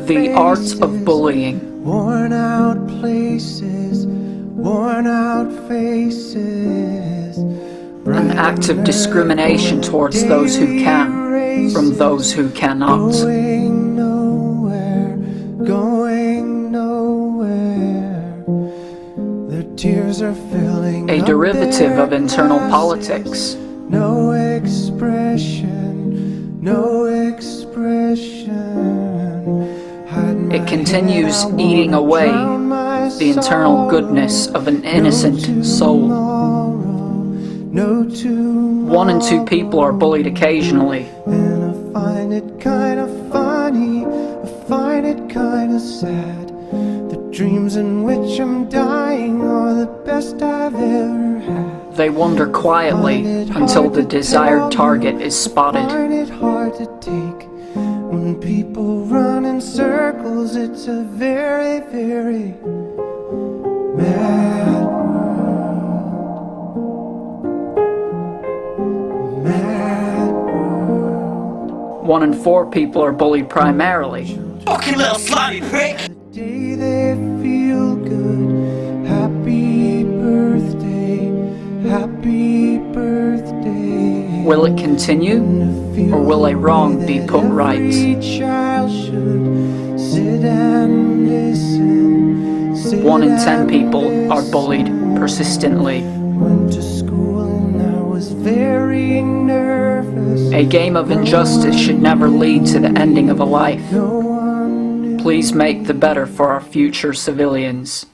The art of bullying. Worn out places, worn out faces. An act of discrimination towards those who can, from those who cannot. Going nowhere, going nowhere. Their tears are filling A up derivative their of internal glasses. politics. No expression, no expression. It continues eating away the internal goodness of an innocent soul. 1 in 2 people are bullied occasionally. And I find it kind of funny, I find it kind of sad. The dreams in which I'm dying are the best I've ever had. They wander quietly until the desired target is spotted. I find it hard to take when people run in circles. It's a very, very mad world. Mad world. 1 in 4 people are bullied primarily. Fucking little slimy prick! The day they feel good. Happy birthday, happy birthday. Will it continue, or will a wrong be put right? Every child should sit and listen. 1 in 10 people are bullied persistently. Went to school and I was very nervous. A game of injustice should never lead to the ending of a life. No one knew. Please make the better for our future civilians.